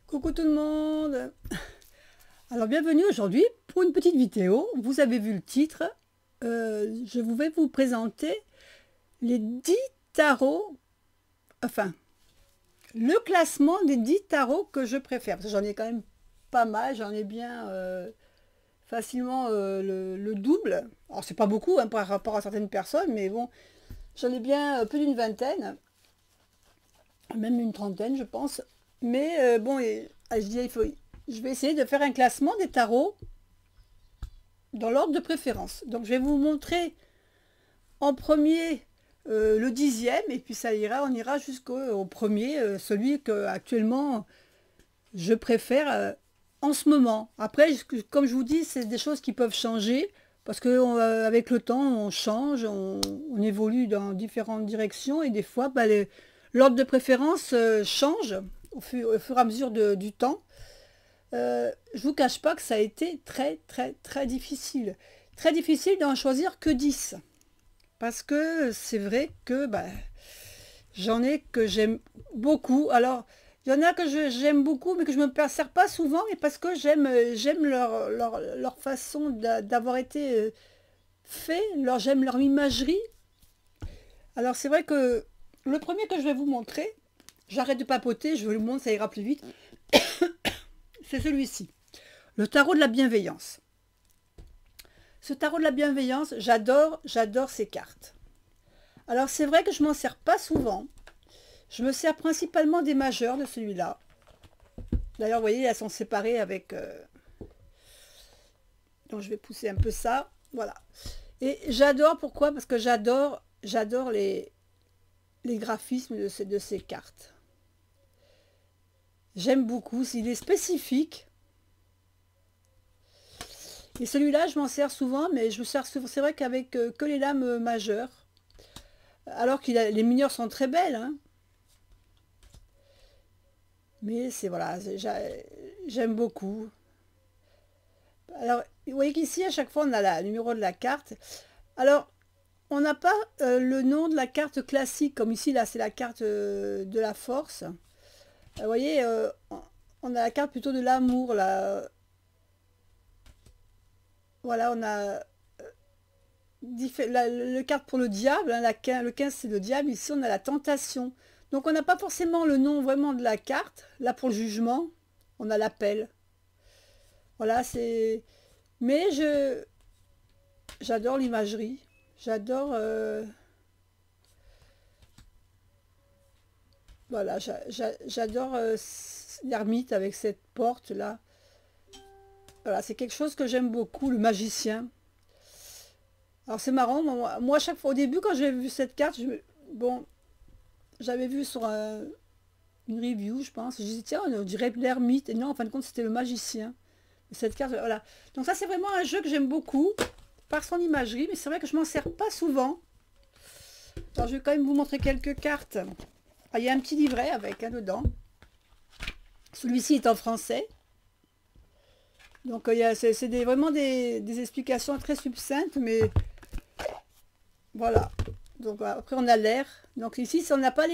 Coucou tout le monde. Alors bienvenue aujourd'hui pour une petite vidéo. Vous avez vu le titre. Je vais vous présenter les 10 tarots, enfin le classement des 10 tarots que je préfère. Parce que j'en ai quand même pas mal, j'en ai bien facilement le double. Alors c'est pas beaucoup hein, par rapport à certaines personnes, mais bon, j'en ai bien plus d'une vingtaine, même une trentaine je pense. Mais bon, je dis, je vais essayer de faire un classement des tarots dans l'ordre de préférence. Donc je vais vous montrer en premier le 10e et puis ça ira, on ira jusqu'au premier, celui que actuellement je préfère en ce moment. Après, comme je vous dis, c'est des choses qui peuvent changer parce que avec le temps, on change, on évolue dans différentes directions et des fois, bah, l'ordre de préférence change au fur et à mesure du temps. Je vous cache pas que ça a été très difficile. Très difficile d'en choisir que 10. Parce que c'est vrai que bah, j'en ai que j'aime beaucoup. Alors, il y en a que j'aime beaucoup, mais que je ne me sers pas souvent, mais parce que j'aime leur façon d'avoir été fait, j'aime leur imagerie. Alors, c'est vrai que le premier que je vais vous montrer, j'arrête de papoter, je vous le montre, ça ira plus vite, c'est celui-ci. Le tarot de la bienveillance. Ce tarot de la bienveillance, j'adore ces cartes. Alors c'est vrai que je m'en sers pas souvent. Je me sers principalement des majeurs de celui-là. D'ailleurs, vous voyez, elles sont séparées avec... Donc je vais pousser un peu ça. Voilà. Et j'adore, pourquoi? Parce que j'adore les graphismes de ces cartes. J'aime beaucoup. Il est spécifique. Et celui-là, je m'en sers souvent, mais je me sers souvent. C'est vrai qu'avec que les lames majeures, alors que les mineures sont très belles, hein. Mais c'est voilà, j'aime beaucoup. Alors, vous voyez qu'ici, à chaque fois, on a le numéro de la carte. Alors, on n'a pas le nom de la carte classique, comme ici, là, c'est la carte de la force. Vous voyez, on a la carte plutôt de l'amour, là. Voilà, on a le carte pour le diable, hein, le 15 c'est le diable, ici on a la tentation. Donc on n'a pas forcément le nom vraiment de la carte, là pour le jugement, on a l'appel. Voilà, c'est... Mais j'adore l'imagerie, j'adore... voilà, j'adore l'ermite avec cette porte là. Voilà, c'est quelque chose que j'aime beaucoup, le magicien. Alors c'est marrant, moi chaque fois, au début quand j'ai vu cette carte, bon, j'avais vu sur une review, je pense, je disais tiens, on dirait l'ermite, et non, en fin de compte c'était le magicien. Cette carte, voilà. Donc ça c'est vraiment un jeu que j'aime beaucoup, par son imagerie, mais c'est vrai que je m'en sers pas souvent. Alors je vais quand même vous montrer quelques cartes. Ah, il y a un petit livret avec hein, dedans. Celui-ci est en français. Donc c'est vraiment des explications très succinctes, mais voilà. Donc après on a l'air. Donc ici on n'a pas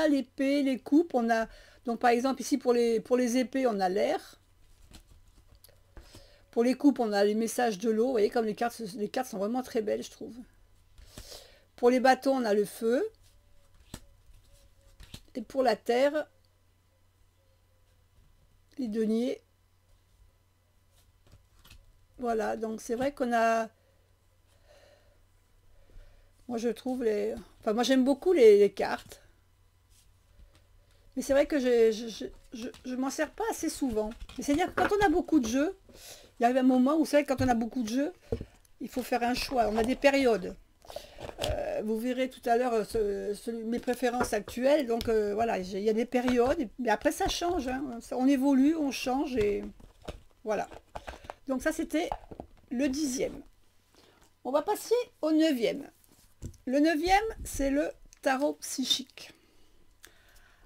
l'épée, les coupes. On a donc par exemple ici pour les épées on a l'air. Pour les coupes on a les messages de l'eau. Vous voyez comme les cartes sont vraiment très belles je trouve. Pour les bâtons on a le feu. Et pour la terre, les deniers. Voilà, donc c'est vrai qu'on a... Moi je trouve les... Enfin moi j'aime beaucoup les cartes. Mais c'est vrai que je m'en sers pas assez souvent. C'est-à-dire que quand on a beaucoup de jeux, il y a un moment où c'est vrai que quand on a beaucoup de jeux, il faut faire un choix. On a des périodes. Vous verrez tout à l'heure mes préférences actuelles. Donc voilà, il y a des périodes. Mais après ça change. Hein. On évolue, on change et voilà. Donc ça c'était le 10e. On va passer au 9e. Le 9e, c'est le tarot psychique.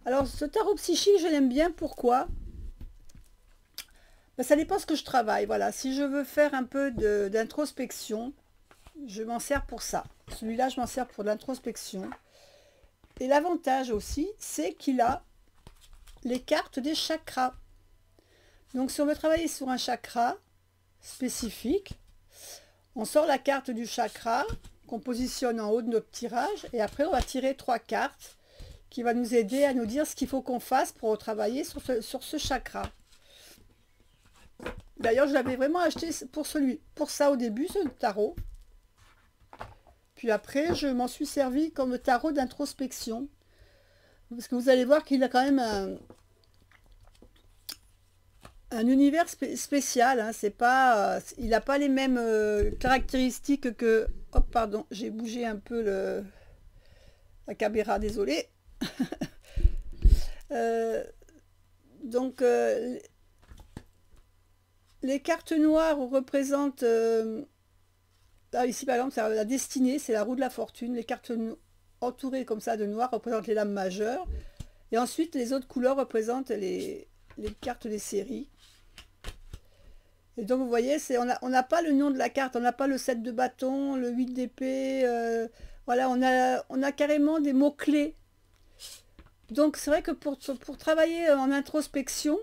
Alors, ce tarot psychique, je l'aime bien. Pourquoi? Ben, ça dépend ce que je travaille. Voilà, si je veux faire un peu d'introspection, je m'en sers pour ça. Celui-là, je m'en sers pour l'introspection. Et l'avantage aussi, c'est qu'il a les cartes des chakras. Donc si on veut travailler sur un chakra spécifique, on sort la carte du chakra qu'on positionne en haut de notre tirage et après on va tirer 3 cartes qui va nous aider à nous dire ce qu'il faut qu'on fasse pour travailler sur ce chakra. D'ailleurs, je l'avais vraiment acheté pour ça au début, ce tarot. Puis après, je m'en suis servi comme tarot d'introspection. Parce que vous allez voir qu'il a quand même un univers spécial. Hein. C'est pas, il n'a pas les mêmes caractéristiques que... Hop, pardon, j'ai bougé un peu la caméra, désolé. Donc, les cartes noires représentent... ici, par exemple, c'est la destinée, c'est la roue de la fortune. Les cartes entourées comme ça de noir représentent les lames majeures. Et ensuite, les autres couleurs représentent les cartes des séries. Et donc, vous voyez, on n'a pas le nom de la carte, on n'a pas le 7 de bâton, le 8 d'épée. Voilà, on a carrément des mots-clés. Donc, c'est vrai que pour travailler en introspection,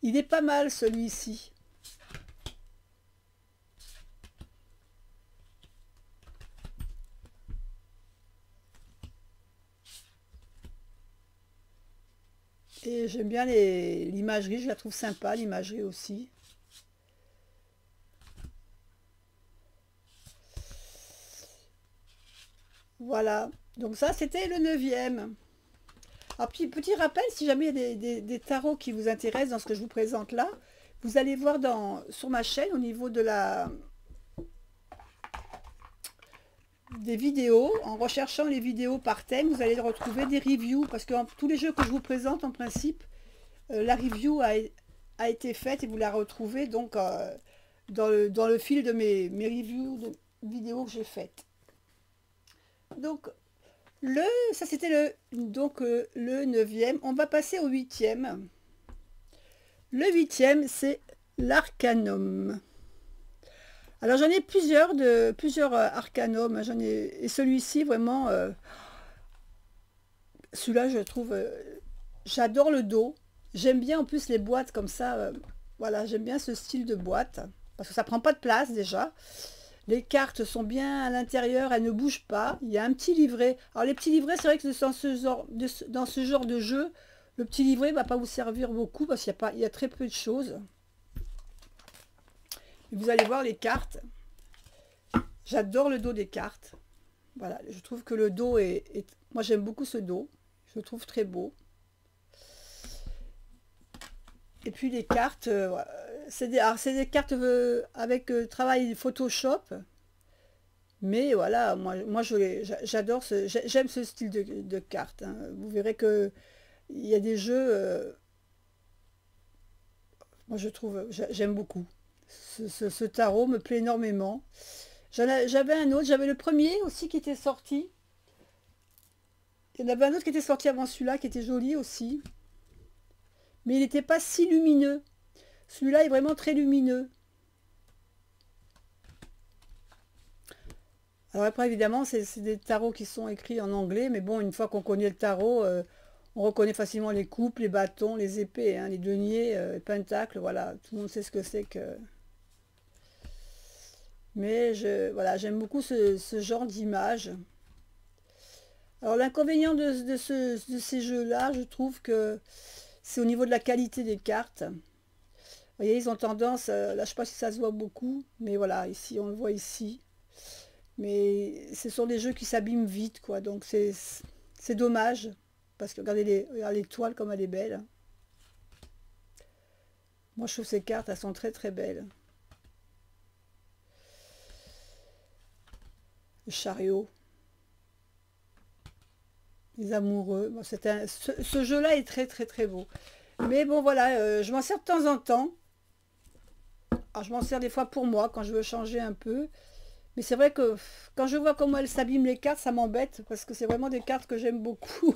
il est pas mal celui-ci. Et j'aime bien l'imagerie, je la trouve sympa, l'imagerie aussi. Voilà, donc ça c'était le 9e. Alors petit rappel, si jamais il y a des tarots qui vous intéressent dans ce que je vous présente là, vous allez voir sur ma chaîne au niveau de des vidéos, en recherchant les vidéos par thème, vous allez retrouver des reviews, parce que tous les jeux que je vous présente en principe, la review a été faite et vous la retrouvez donc dans le fil de mes reviews de vidéos que j'ai faites. Donc ça c'était le 9e. On va passer au 8e. Le 8e, c'est l'arcanum. Alors j'en ai plusieurs arcanums. Et celui-ci vraiment, celui-là je trouve, j'adore le dos. J'aime bien en plus les boîtes comme ça. Voilà, j'aime bien ce style de boîte parce que ça prend pas de place déjà. Les cartes sont bien à l'intérieur, elles ne bougent pas. Il y a un petit livret. Alors les petits livrets, c'est vrai que dans ce genre de jeu, le petit livret ne va pas vous servir beaucoup parce qu'il y a très peu de choses. Et vous allez voir les cartes. J'adore le dos des cartes. Voilà, je trouve que le dos moi j'aime beaucoup ce dos. Je le trouve très beau. Et puis les cartes, c'est des cartes avec travail Photoshop. Mais voilà, moi j'adore j'aime ce style de cartes. Hein. Vous verrez que il y a des jeux, moi je trouve, j'aime beaucoup. Ce tarot me plaît énormément. J'avais un autre, j'avais le premier aussi qui était sorti. Il y en avait un autre qui était sorti avant celui-là, qui était joli aussi. Mais il n'était pas si lumineux. Celui-là est vraiment très lumineux. Alors après, évidemment, c'est des tarots qui sont écrits en anglais. Mais bon, une fois qu'on connaît le tarot, on reconnaît facilement les coupes, les bâtons, les épées, hein, les deniers, les pentacles. Voilà, tout le monde sait ce que c'est que... Mais voilà, j'aime beaucoup ce genre d'image. Alors l'inconvénient de ces jeux-là, je trouve que c'est au niveau de la qualité des cartes. Vous voyez, ils ont tendance, là je ne sais pas si ça se voit beaucoup, mais voilà, ici on le voit ici. Mais ce sont des jeux qui s'abîment vite, quoi. Donc c'est dommage. Parce que regardez l'étoile comme elle est belle. Moi je trouve ces cartes, elles sont très très belles. Le chariot. Les amoureux. Bon, ce jeu-là est très très très beau. Mais bon voilà, je m'en sers de temps en temps. Alors je m'en sers des fois pour moi quand je veux changer un peu. Mais c'est vrai que quand je vois comment elles s'abîment les cartes, ça m'embête. Parce que c'est vraiment des cartes que j'aime beaucoup.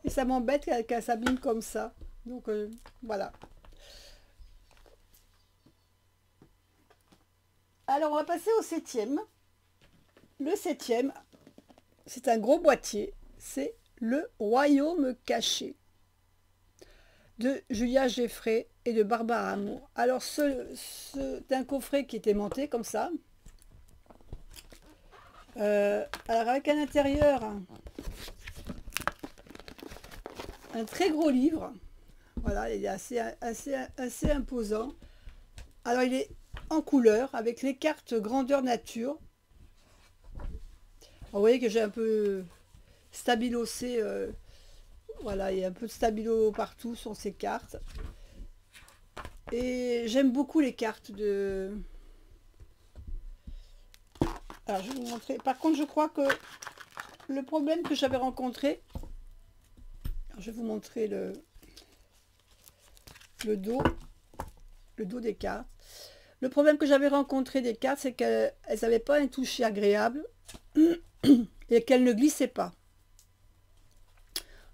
Et ça m'embête qu'elles s'abîment comme ça. Donc voilà. Alors on va passer au 7e. Le 7e, c'est un gros boîtier. C'est le royaume caché. de Julia Geffray et de Barbara Amour. Alors, c'est un coffret qui est aimanté comme ça. Alors, avec un intérieur, un très gros livre. Voilà, il est assez imposant. Alors, il est en couleur, avec les cartes grandeur nature. Vous voyez que j'ai un peu stabilosé, voilà, il y a un peu de stabilo partout sur ces cartes. Et j'aime beaucoup les cartes de... Alors, je vais vous montrer. Par contre, je crois que le problème que j'avais rencontré... Alors, je vais vous montrer le dos des cartes. Le problème que j'avais rencontré des cartes, c'est qu'elles n'avaient pas un toucher agréable et qu'elles ne glissaient pas.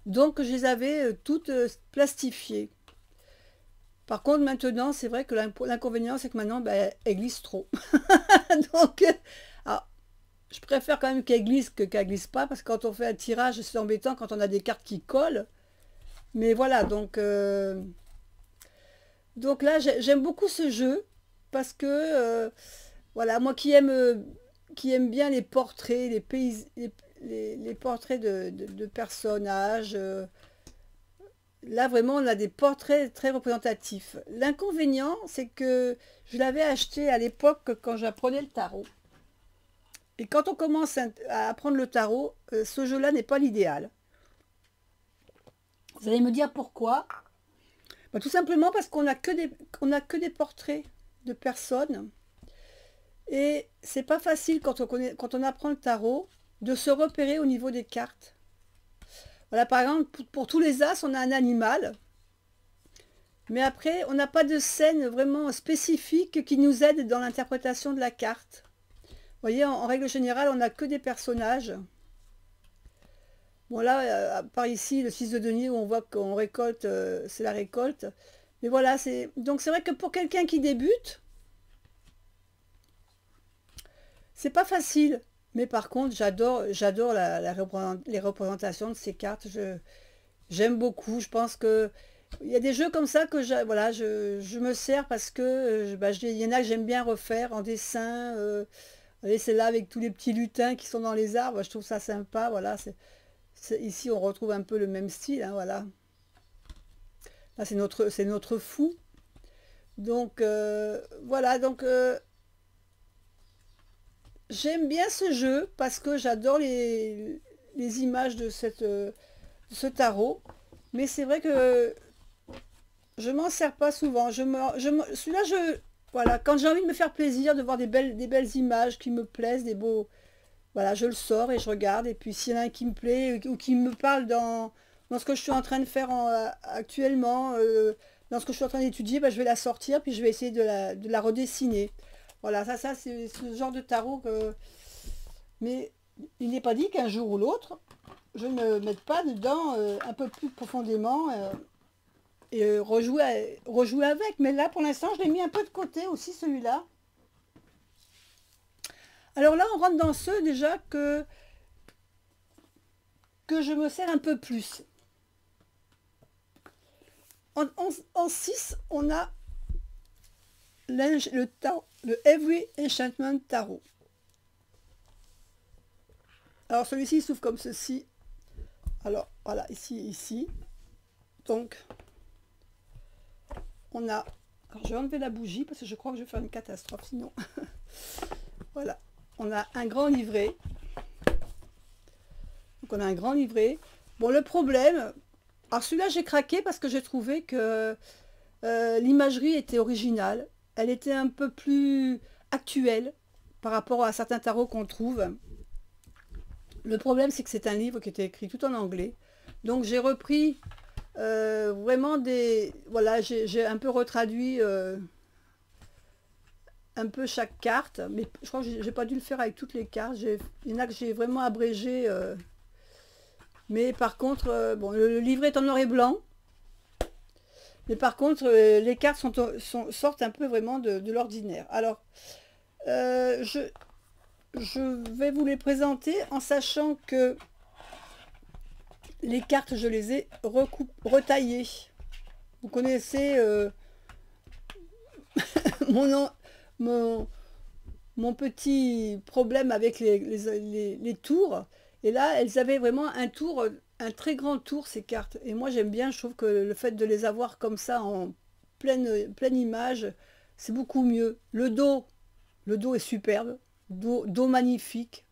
Donc, je les avais toutes plastifiées. Par contre, maintenant, c'est vrai que l'inconvénient, c'est que maintenant, ben, elles glissent trop. Donc, alors, je préfère quand même qu'elles glissent que qu'elles glissent pas, parce que quand on fait un tirage, c'est embêtant quand on a des cartes qui collent. Mais voilà, donc là, j'aime beaucoup ce jeu, parce que, voilà, moi qui aime bien les portraits, les portraits de personnages, là, vraiment, on a des portraits très représentatifs. L'inconvénient, c'est que je l'avais acheté à l'époque quand j'apprenais le tarot. Et quand on commence à apprendre le tarot, ce jeu-là n'est pas l'idéal. Vous allez me dire pourquoi? Ben, tout simplement parce qu'on n'a que des portraits de personnes. Et c'est pas facile quand on apprend le tarot de se repérer au niveau des cartes. Voilà, par exemple, pour tous les as, on a un animal. Mais après, on n'a pas de scène vraiment spécifique qui nous aide dans l'interprétation de la carte. Vous voyez, en règle générale, on n'a que des personnages. Bon là, par ici, le 6 de denier, où on voit qu'on récolte, c'est la récolte. Mais voilà, donc c'est vrai que pour quelqu'un qui débute, c'est pas facile. Mais par contre, j'adore les représentations de ces cartes. J'aime beaucoup. Je pense que il y a des jeux comme ça que je me sers parce que il y en a que j'aime bien refaire en dessin. Voyez, c'est là avec tous les petits lutins qui sont dans les arbres. Je trouve ça sympa. Voilà, ici, on retrouve un peu le même style. Hein, voilà. Là, c'est notre fou. Donc, voilà. Donc, j'aime bien ce jeu parce que j'adore les images de ce tarot. Mais c'est vrai que je m'en sers pas souvent. Celui-là, voilà, quand j'ai envie de me faire plaisir, de voir des belles images qui me plaisent, des beaux... Voilà, je le sors et je regarde. Et puis s'il y en a un qui me plaît ou qui me parle dans ce que je suis en train de faire actuellement, dans ce que je suis en train d'étudier, ben, je vais la sortir, puis je vais essayer de la redessiner. Voilà, ça c'est ce genre de tarot que... Mais il n'est pas dit qu'un jour ou l'autre, je ne me mette pas dedans un peu plus profondément et rejouer avec. Mais là, pour l'instant, je l'ai mis un peu de côté aussi, celui-là. Alors là, on rentre dans ceux déjà que je me sers un peu plus. En 6, on a le Every Enchantment Tarot. Alors celui-ci il s'ouvre comme ceci. Alors voilà, ici. Donc, on a... Alors je vais enlever la bougie parce que je crois que je vais faire une catastrophe sinon. Voilà, on a un grand livret. Donc on a un grand livret. Bon, le problème... Alors celui-là, j'ai craqué parce que j'ai trouvé que l'imagerie était originale. Elle était un peu plus actuelle par rapport à certains tarots qu'on trouve. Le problème, c'est que c'est un livre qui était écrit tout en anglais. Donc j'ai repris vraiment des... Voilà, j'ai un peu retraduit un peu chaque carte. Mais je crois que j'ai pas dû le faire avec toutes les cartes. Il y en a que j'ai vraiment abrégé. Mais par contre, bon, le livret est en noir et blanc. Mais par contre, les cartes sortent un peu vraiment de l'ordinaire. Alors, je vais vous les présenter en sachant que les cartes, je les ai retaillées. Vous connaissez mon, en- mon, mon petit problème avec les tours. Et là, elles avaient vraiment un tour, un très grand tour, ces cartes. Et moi, j'aime bien, je trouve que le fait de les avoir comme ça en pleine image, c'est beaucoup mieux. Le dos est superbe, dos magnifique.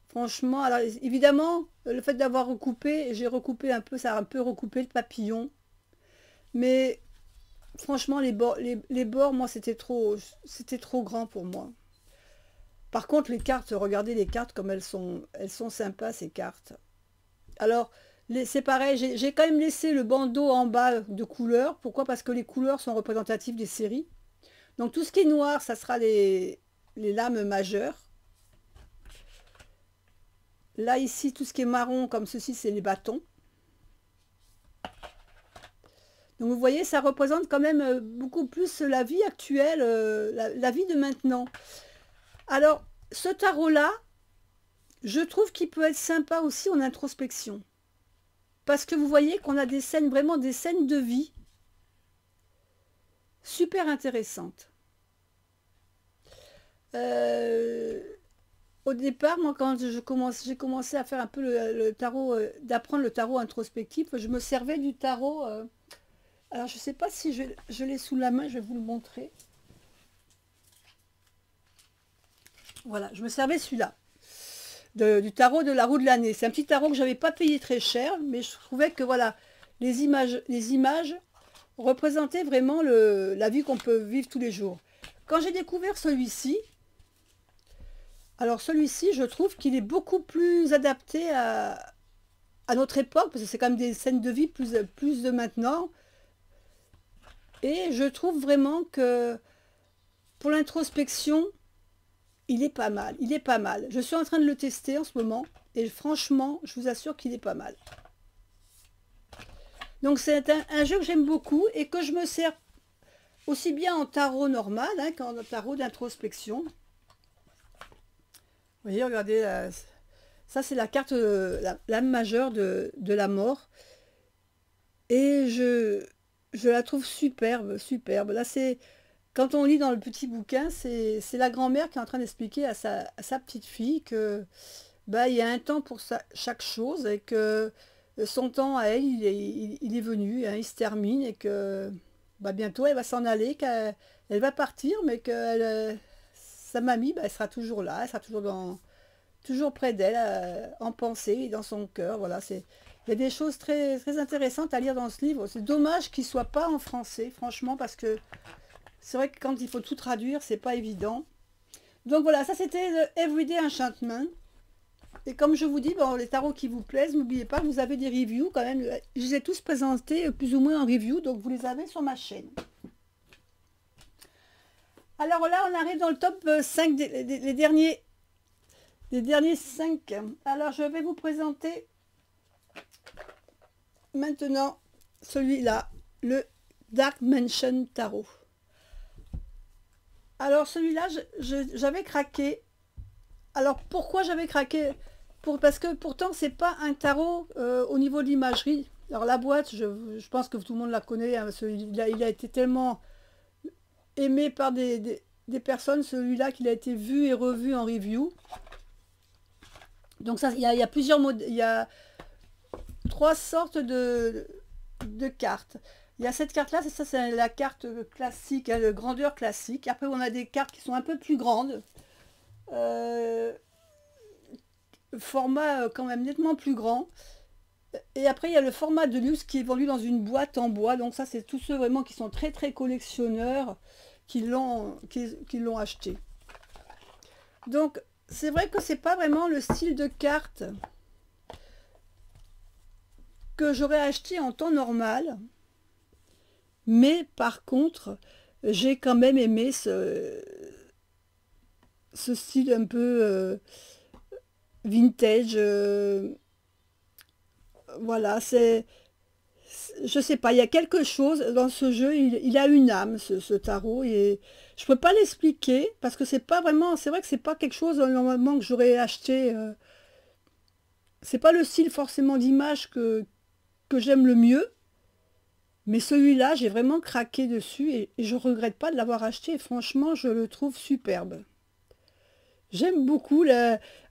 Franchement, alors évidemment, le fait d'avoir recoupé, j'ai recoupé un peu, ça a un peu recoupé le papillon. Mais franchement, les bords, moi, c'était trop grand pour moi. Par contre, les cartes, regardez les cartes comme elles sont sympas ces cartes. Alors, c'est pareil, j'ai quand même laissé le bandeau en bas de couleurs. Pourquoi? Parce que les couleurs sont représentatives des séries. Donc tout ce qui est noir, ça sera les lames majeures. Là, ici, tout ce qui est marron, comme ceci, c'est les bâtons. Donc vous voyez, ça représente quand même beaucoup plus la vie actuelle, la vie de maintenant. Alors, ce tarot-là, je trouve qu'il peut être sympa aussi en introspection. Parce que vous voyez qu'on a des scènes, vraiment des scènes de vie super intéressantes. Euh, Au départ, moi, quand j'ai commencé à faire un peu le tarot, d'apprendre le tarot introspectif, je me servais du tarot. Alors, je ne sais pas si je l'ai sous la main, je vais vous le montrer. Voilà, je me servais celui-là, du tarot de la roue de l'année. C'est un petit tarot que je n'avais pas payé très cher, mais je trouvais que voilà, les images représentaient vraiment la vie qu'on peut vivre tous les jours. Quand j'ai découvert celui-ci, alors celui-ci, je trouve qu'il est beaucoup plus adapté à notre époque, parce que c'est quand même des scènes de vie plus de maintenant. Et je trouve vraiment que pour l'introspection, il est pas mal, il est pas mal. Je suis en train de le tester en ce moment, et franchement, je vous assure qu'il est pas mal. Donc c'est un jeu que j'aime beaucoup et que je me sers aussi bien en tarot normal hein, qu'en tarot d'introspection. Vous voyez, regardez, ça c'est la carte, l'âme majeure de la mort. Et je la trouve superbe, superbe. Là, quand on lit dans le petit bouquin, c'est la grand-mère qui est en train d'expliquer à sa petite fille que bah, il y a un temps pour chaque chose et que son temps à elle, il est venu, hein, il se termine et que bah, bientôt elle va s'en aller, qu'elle va partir, mais que sa mamie, bah, elle sera toujours là, elle sera toujours près d'elle, en pensée et dans son cœur. Voilà, il y a des choses très, très intéressantes à lire dans ce livre. C'est dommage qu'il ne soit pas en français, franchement, parce que c'est vrai que quand il faut tout traduire, c'est pas évident. Donc voilà, ça c'était le Everyday Enchantment. Et comme je vous dis, bon, les tarots qui vous plaisent, n'oubliez pas que vous avez des reviews quand même. Je les ai tous présentés plus ou moins en review, donc vous les avez sur ma chaîne. Alors là, on arrive dans le top 5 les derniers 5. Alors je vais vous présenter maintenant celui-là, le Dark Mansion Tarot. Alors celui-là, j'avais craqué. Alors pourquoi j'avais craqué? Parce que pourtant c'est pas un tarot au niveau de l'imagerie. Alors la boîte, je pense que tout le monde la connaît. Hein, il a été tellement aimé par des personnes, celui-là, qu'il a été vu et revu en review. Donc ça, il y a plusieurs modes. Il y a 3 sortes de cartes. Il y a cette carte-là, ça c'est la carte classique, hein, de grandeur classique. Après, on a des cartes qui sont un peu plus grandes. Format quand même nettement plus grand. Et après, il y a le format de luxe qui est vendu dans une boîte en bois. Donc ça, c'est tous ceux vraiment qui sont très très collectionneurs qui l'ont acheté. Donc, c'est vrai que c'est pas vraiment le style de carte que j'aurais acheté en temps normal. Mais par contre, j'ai quand même aimé ce style un peu vintage. Voilà, je sais pas, il y a quelque chose dans ce jeu, il a une âme, ce tarot, et je peux pas l'expliquer, parce que c'est pas vraiment, c'est vrai que c'est pas quelque chose normalement que j'aurais acheté. C'est pas le style forcément d'image que j'aime le mieux, Mais celui-là, j'ai vraiment craqué dessus et je regrette pas de l'avoir acheté. Et franchement, je le trouve superbe. J'aime beaucoup.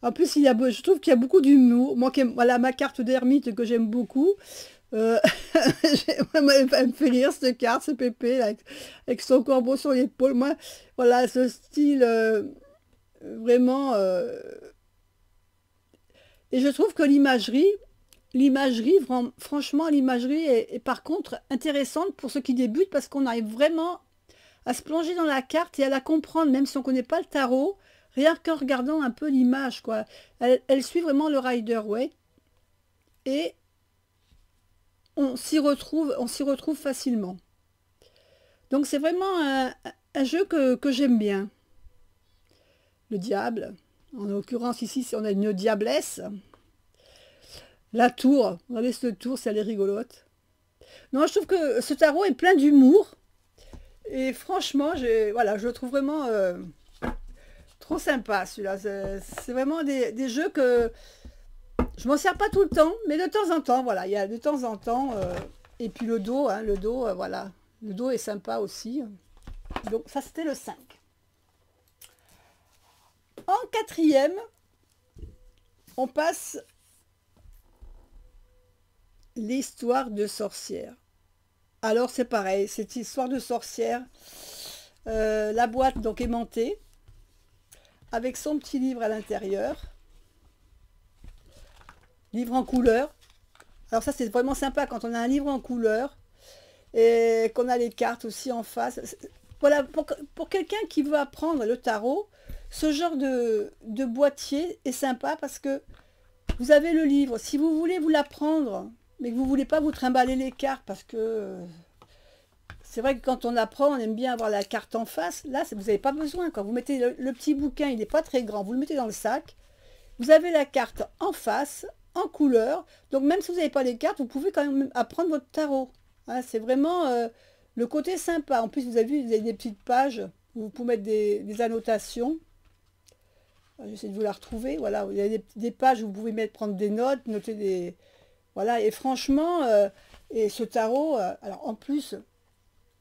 En plus, je trouve qu'il y a beaucoup d'humour. Moi, voilà, ma carte d'ermite que j'aime beaucoup. Euh, elle me fait rire cette carte, ce pépé, là, avec son corbeau sur l'épaule. Moi, voilà, ce style vraiment. Et je trouve que franchement, l'imagerie est par contre intéressante pour ceux qui débutent parce qu'on arrive vraiment à se plonger dans la carte et à la comprendre, même si on ne connaît pas le tarot, rien qu'en regardant un peu l'image, quoi. Elle suit vraiment le Rider-Waite et on s'y retrouve facilement. Donc c'est vraiment un jeu que j'aime bien. Le diable, en l'occurrence ici, on a une diablesse. La tour, regardez cette tour, elle est rigolote. Non, je trouve que ce tarot est plein d'humour. Et franchement, voilà, je le trouve vraiment trop sympa celui-là. C'est vraiment des jeux que je m'en sers pas tout le temps, mais de temps en temps, voilà, il y a de temps en temps. Et puis le dos, hein, voilà. Le dos est sympa aussi. Donc ça, c'était le 5. En quatrième, on passe l'histoire de sorcière. Alors c'est pareil, cette histoire de sorcière, la boîte donc aimantée, avec son petit livre à l'intérieur, livre en couleur. Alors ça c'est vraiment sympa quand on a un livre en couleur et qu'on a les cartes aussi en face. Voilà, pour quelqu'un qui veut apprendre le tarot, ce genre de boîtier est sympa parce que vous avez le livre. Si vous voulez vous l'apprendre, mais que vous ne voulez pas vous trimballer les cartes parce que c'est vrai que quand on apprend, on aime bien avoir la carte en face. Là, vous n'avez pas besoin. Quand vous mettez le petit bouquin, il n'est pas très grand, vous le mettez dans le sac. Vous avez la carte en face, en couleur. Donc même si vous n'avez pas les cartes, vous pouvez quand même apprendre votre tarot. Hein, c'est vraiment le côté sympa. En plus, vous avez vu, vous avez des petites pages où vous pouvez mettre des annotations. J'essaie de vous la retrouver. Voilà, il y a des pages où vous pouvez prendre des notes, noter des... Voilà, et franchement, et ce tarot, alors en plus,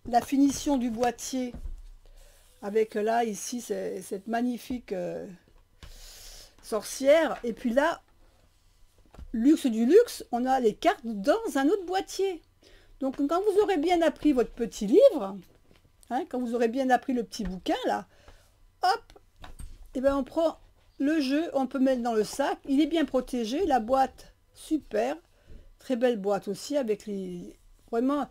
la finition du boîtier, avec là, ici, cette magnifique sorcière, et puis là, luxe du luxe, on a les cartes dans un autre boîtier. Donc quand vous aurez bien appris votre petit livre, hein, quand vous aurez bien appris le petit bouquin, là, hop, et bien on prend le jeu, on peut mettre dans le sac, il est bien protégé, la boîte, super. Très belle boîte aussi avec les... Vraiment,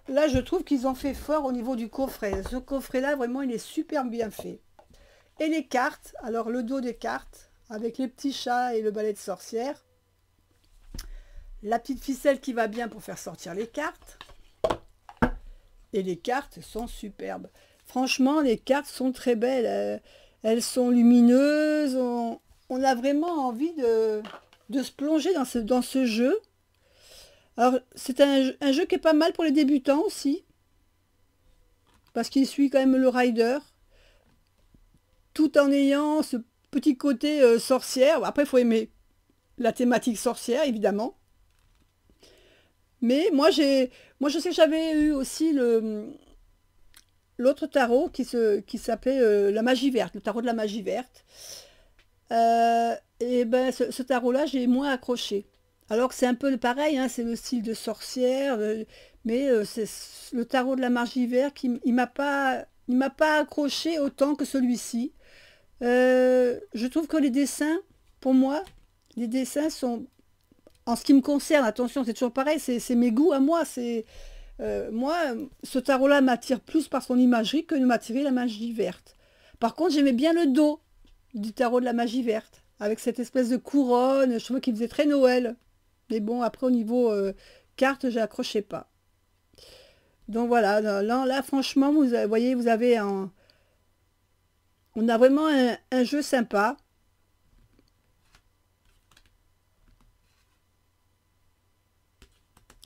là je trouve qu'ils ont fait fort au niveau du coffret. Ce coffret-là, vraiment, il est super bien fait. Et les cartes, alors le dos des cartes, avec les petits chats et le balai de sorcière. La petite ficelle qui va bien pour faire sortir les cartes. Et les cartes sont superbes. Franchement, les cartes sont très belles. Elles sont lumineuses. On a vraiment envie de se plonger dans ce jeu. Alors, c'est un jeu qui est pas mal pour les débutants aussi. Parce qu'il suit quand même le rider. Tout en ayant ce petit côté sorcière. Après, il faut aimer la thématique sorcière, évidemment. Mais moi, je sais que j'avais eu aussi l'autre tarot qui s'appelait la magie verte, le tarot de la magie verte. Et ben ce tarot-là, j'ai moins accroché. Alors que c'est un peu pareil, hein, c'est le style de sorcière, mais c'est le tarot de la magie verte qui il m'a pas accroché autant que celui-ci. Je trouve que les dessins, pour moi, les dessins sont, en ce qui me concerne, attention, c'est toujours pareil, c'est mes goûts à moi. Moi, ce tarot-là m'attire plus par son imagerie que de m'attirer la magie verte. Par contre, j'aimais bien le dos du tarot de la magie verte, avec cette espèce de couronne. Je trouvais qu'il faisait très Noël. Mais bon, après, au niveau carte, j'accrochais pas. Donc voilà, là franchement, vous voyez, vous avez on a vraiment un jeu sympa.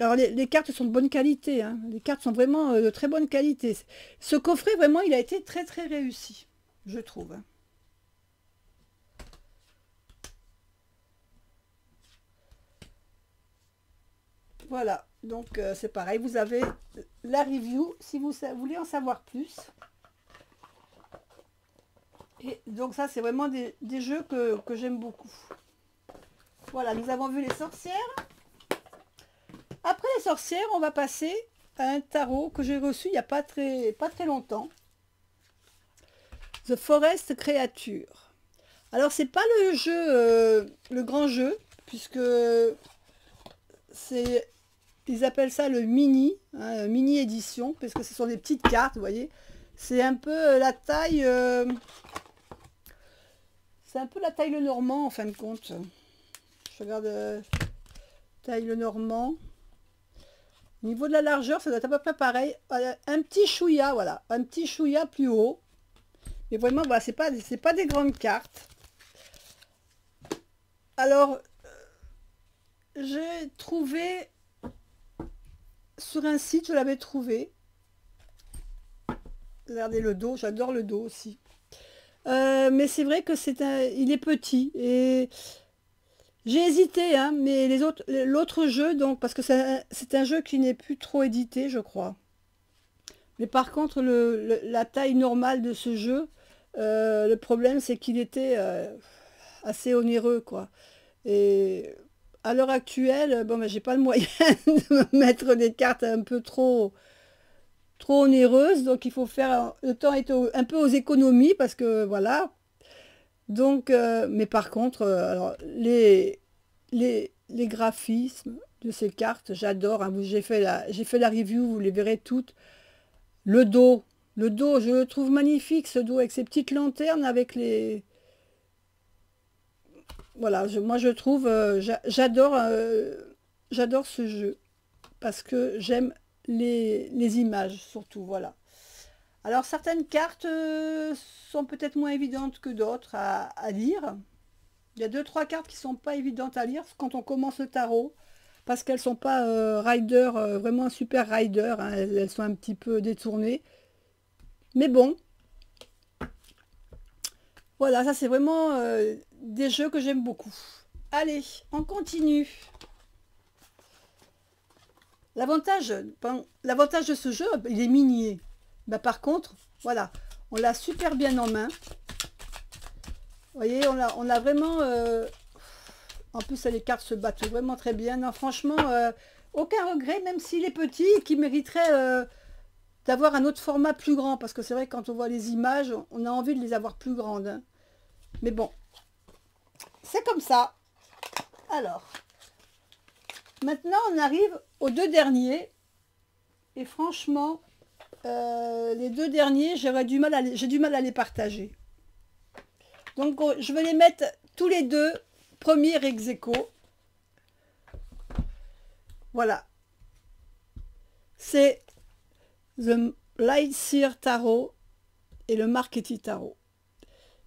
Alors les cartes sont de bonne qualité, hein. Les cartes sont vraiment de très bonne qualité. Ce coffret, vraiment, il a été très très réussi, je trouve. Voilà, donc c'est pareil, vous avez la review si vous voulez en savoir plus. Et donc ça, c'est vraiment des jeux que j'aime beaucoup. Voilà, nous avons vu les sorcières. Après les sorcières, on va passer à un tarot que j'ai reçu il n'y a pas très longtemps. The Forest Creature. Alors, c'est pas le jeu, le grand jeu, puisque c'est... Ils appellent ça le mini, hein, mini édition, parce que ce sont des petites cartes, vous voyez. C'est un peu la taille... c'est un peu la taille le normand, en fin de compte. Je regarde taille le normand. Au niveau de la largeur, ça doit être à peu près pareil. Un petit chouïa, voilà. Un petit chouïa plus haut. Mais vraiment, voilà, c'est pas des grandes cartes. Alors, j'ai trouvé... Sur un site, je l'avais trouvé. Regardez le dos, j'adore le dos aussi. Mais c'est vrai que il est petit. Et j'ai hésité, hein, mais l'autre jeu, donc, parce que c'est un jeu qui n'est plus trop édité, je crois. Mais par contre, la taille normale de ce jeu, le problème, c'est qu'il était assez onéreux, quoi. Et à l'heure actuelle, bon, ben, j'ai pas le moyen de me mettre des cartes un peu trop onéreuses, donc il faut faire le temps est un peu aux économies, parce que voilà. Donc, mais par contre, alors, les graphismes de ces cartes, j'adore, hein. J'ai fait la review, vous les verrez toutes. Le dos, je le trouve magnifique, ce dos, avec ses petites lanternes, avec les... Voilà, moi je trouve, j'adore ce jeu, parce que j'aime les images, surtout, voilà. Alors, certaines cartes sont peut-être moins évidentes que d'autres à lire. Il y a deux, trois cartes qui sont pas évidentes à lire quand on commence le tarot, parce qu'elles sont pas rider, vraiment un super rider, hein, elles sont un petit peu détournées. Mais bon, voilà, ça c'est vraiment des jeux que j'aime beaucoup. Allez, on continue. L'avantage de ce jeu, il est minier. Bah, par contre, voilà, on l'a super bien en main. Vous voyez, on a vraiment... en plus, les cartes se battent vraiment très bien. Non, franchement, aucun regret, même s'il est petit, qui mériterait d'avoir un autre format plus grand. Parce que c'est vrai, quand on voit les images, on a envie de les avoir plus grandes, hein. Mais bon, c'est comme ça. Alors, maintenant, on arrive aux deux derniers. Et franchement, les deux derniers, j'ai du mal à les partager. Donc, je vais les mettre tous les deux, premier ex aequo. Voilà. C'est The Lightseer Tarot et le Marquetti Tarot.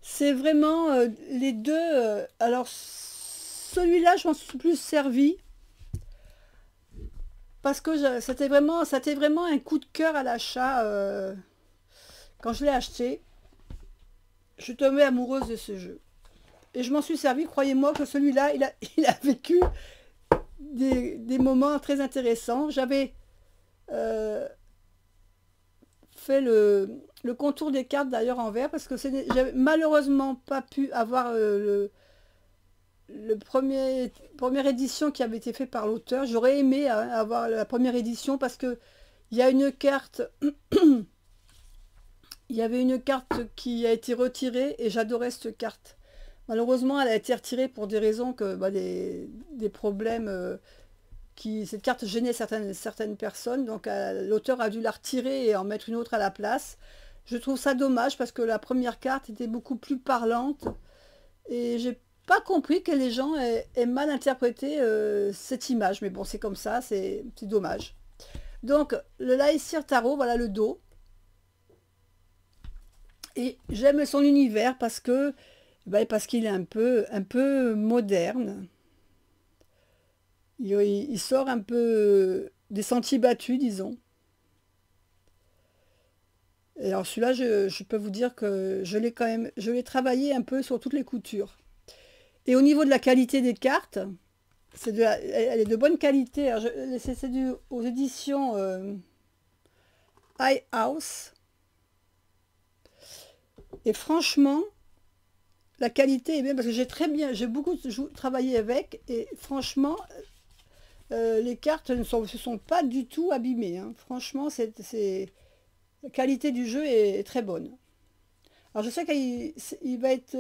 C'est vraiment les deux. Alors, celui-là, je m'en suis plus servi parce que c'était vraiment un coup de cœur à l'achat. Quand je l'ai acheté, je suis tombée amoureuse de ce jeu. Et je m'en suis servi, croyez-moi que celui-là, il a vécu des moments très intéressants. J'avais fait le contour des cartes d'ailleurs en vert parce que j'avais malheureusement pas pu avoir première édition qui avait été fait par l'auteur. J'aurais aimé avoir la première édition parce que il y a une carte il y avait une carte qui a été retirée et j'adorais cette carte. Malheureusement, elle a été retirée pour des raisons que des problèmes cette carte gênait certaines personnes, donc l'auteur a dû la retirer et en mettre une autre à la place. Je trouve ça dommage parce que la première carte était beaucoup plus parlante et j'ai pas compris que les gens aient mal interprété cette image, mais bon, c'est comme ça, c'est dommage. Donc le Lightseer Tarot, voilà le dos. Et j'aime son univers parce qu'il est un peu moderne. Il sort un peu des sentiers battus, disons. Et alors celui-là, je peux vous dire que je l'ai travaillé un peu sur toutes les coutures. Et au niveau de la qualité des cartes, elle est de bonne qualité. C'est aux éditions High House. Et franchement, la qualité est bien parce que j'ai beaucoup travaillé avec et franchement, les cartes ne se sont pas du tout abîmées, hein. Franchement, la qualité du jeu est très bonne. Alors je sais qu'il va être,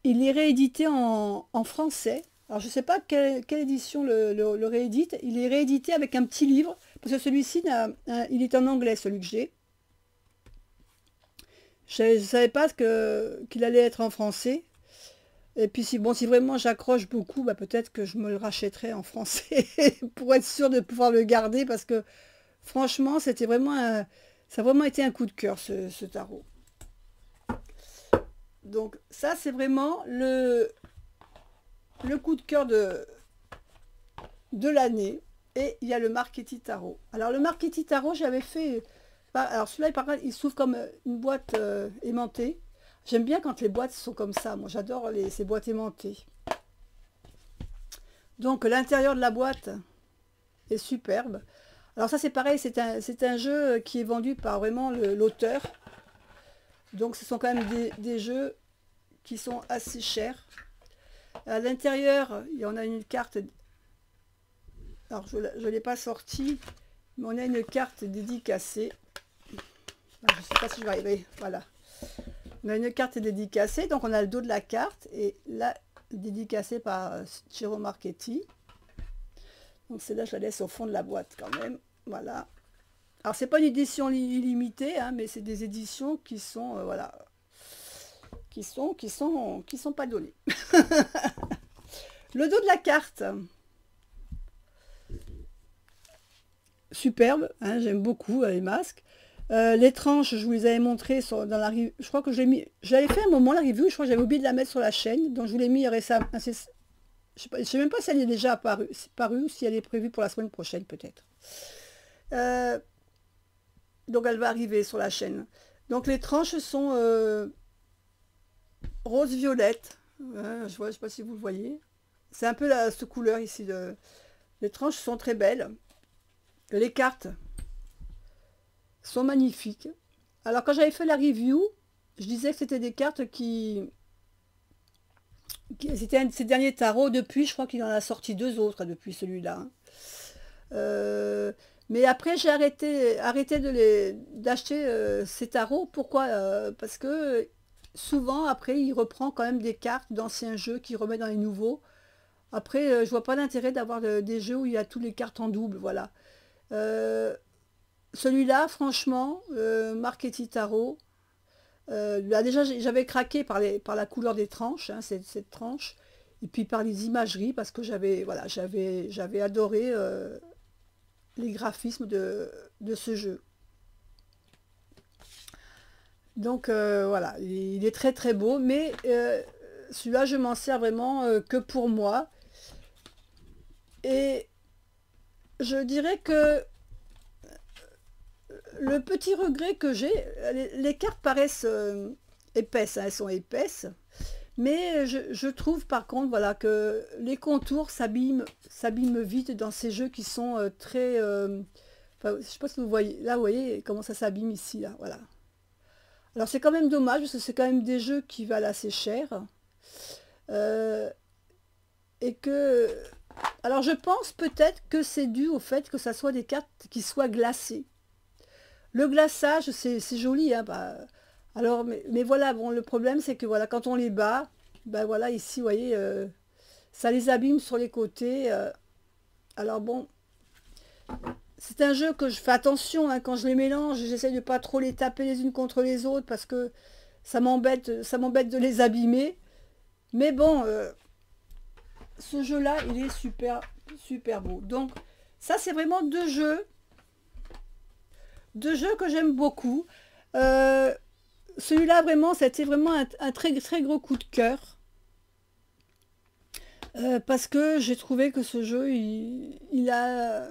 il est réédité en français. Alors je ne sais pas quelle édition le réédite. Il est réédité avec un petit livre parce que celui-ci, il est en anglais, celui que j'ai. Je ne savais pas qu'il allait être en français. Et puis si vraiment j'accroche beaucoup, bah, peut-être que je me le rachèterai en français pour être sûr de pouvoir le garder parce que franchement, ça a vraiment été un coup de cœur ce tarot. Donc ça c'est vraiment le coup de cœur de l'année. Et il y a le Marchetti Tarot. Alors le Marchetti Tarot, j'avais fait... Alors celui-là, par contre, il s'ouvre comme une boîte aimantée. J'aime bien quand les boîtes sont comme ça. Moi, j'adore ces boîtes aimantées. Donc, l'intérieur de la boîte est superbe. Alors ça, c'est pareil. C'est un jeu qui est vendu par vraiment l'auteur. Donc, ce sont quand même des jeux qui sont assez chers. À l'intérieur, il y en a une carte. Alors, je ne l'ai pas sortie. Mais on a une carte dédicacée. Je ne sais pas si je vais arriver. Voilà. On a une carte dédicacée, donc on a le dos de la carte et là dédicacée par Ciro Marchetti. Donc celle-là, je la laisse au fond de la boîte quand même. Voilà. Alors c'est pas une édition illimitée, hein, mais c'est des éditions qui sont voilà, qui sont pas données. Le dos de la carte. Superbe, hein, j'aime beaucoup les masques. Les tranches, je vous les avais montrées dans la review. Je crois que j'avais fait un moment la review, je crois que j'avais oublié de la mettre sur la chaîne, donc je vous l'ai mis récemment. Je ne sais même pas si elle est déjà apparue, ou si elle est prévue pour la semaine prochaine peut-être. Donc elle va arriver sur la chaîne. Donc les tranches sont rose-violette. Je ne sais pas si vous le voyez. C'est un peu cette couleur ici. Les tranches sont très belles. Les cartes sont magnifiques. Alors quand j'avais fait la review, je disais que c'était des cartes c'était ces derniers tarots. Depuis, je crois qu'il en a sorti 2 autres depuis celui-là. Mais après, j'ai arrêté d'acheter ces tarots. Pourquoi? Parce que souvent, après, il reprend quand même des cartes d'anciens jeux qu'il remet dans les nouveaux. Après, je vois pas l'intérêt d'avoir des jeux où il y a toutes les cartes en double, voilà. Celui-là, franchement, Marchetti Tarot, déjà j'avais craqué par la couleur des tranches, hein, cette tranche, et puis par les imageries, parce que j'avais adoré les graphismes de ce jeu. Donc voilà, il est très très beau, mais celui-là je m'en sers vraiment que pour moi. Et je dirais que le petit regret que j'ai, les cartes paraissent épaisses, hein, elles sont épaisses, mais je trouve par contre voilà, que les contours s'abîment vite dans ces jeux qui sont très... enfin, je ne sais pas si vous voyez, là vous voyez comment ça s'abîme ici, là, voilà. Alors c'est quand même dommage, parce que c'est quand même des jeux qui valent assez cher. Et que... Alors je pense peut-être que c'est dû au fait que ça soit des cartes qui soient glacées. Le glaçage, c'est joli, hein, bah, alors, mais voilà, bon, le problème c'est que voilà, quand on les bat, ben voilà, ici, vous voyez, ça les abîme sur les côtés. Alors bon, c'est un jeu que je fais attention, hein, quand je les mélange, j'essaie de pas trop les taper les unes contre les autres parce que ça m'embête de les abîmer. Mais bon, ce jeu-là, il est super, super beau. Donc, ça, c'est vraiment deux jeux que j'aime beaucoup. Celui-là, vraiment, c'était vraiment un très, très gros coup de cœur. Parce que j'ai trouvé que ce jeu, il a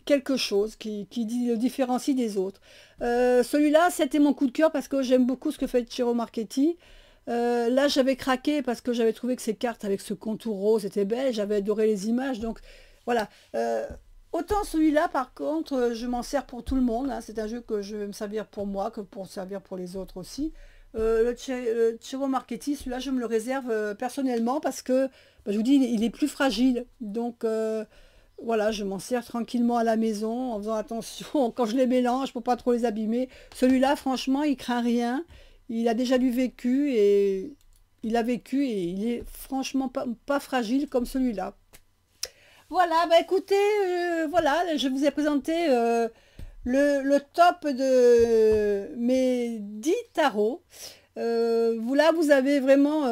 quelque chose qui le différencie des autres. Celui-là, c'était mon coup de cœur parce que j'aime beaucoup ce que fait Ciro Marchetti. Là, j'avais craqué parce que j'avais trouvé que ces cartes avec ce contour rose étaient belles. J'avais adoré les images. Donc, voilà. Autant celui-là, par contre, je m'en sers pour tout le monde, hein. C'est un jeu que je vais me servir pour moi, que pour servir pour les autres aussi. Le Chero Marchetti, celui-là, je me le réserve personnellement parce que, bah, je vous dis, il est plus fragile. Donc, voilà, je m'en sers tranquillement à la maison, en faisant attention quand je les mélange pour pas trop les abîmer. Celui-là, franchement, il craint rien. Il a déjà du vécu et il a vécu et il est franchement pas fragile comme celui-là. Voilà, bah écoutez, voilà, je vous ai présenté le top de mes 10 tarots. Vous là, vous avez vraiment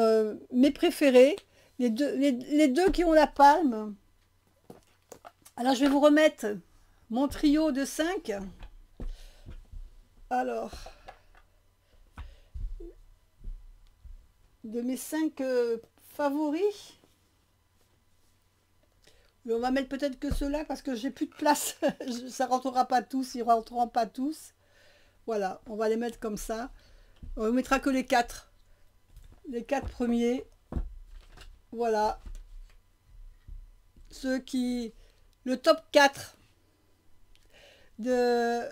mes préférés, les deux qui ont la palme. Alors, je vais vous remettre mon trio de 5. Alors, de mes 5 favoris. On va mettre peut-être que ceux-là parce que j'ai plus de place. Ça rentrera pas tous, ils rentreront pas tous. Voilà, on va les mettre comme ça. On ne mettra que les 4. Les 4 premiers. Voilà. Ceux qui... Le top 4 de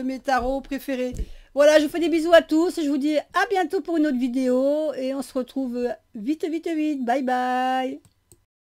mes tarots préférés. Voilà, je vous fais des bisous à tous. Je vous dis à bientôt pour une autre vidéo. Et on se retrouve vite, vite, vite. Bye bye.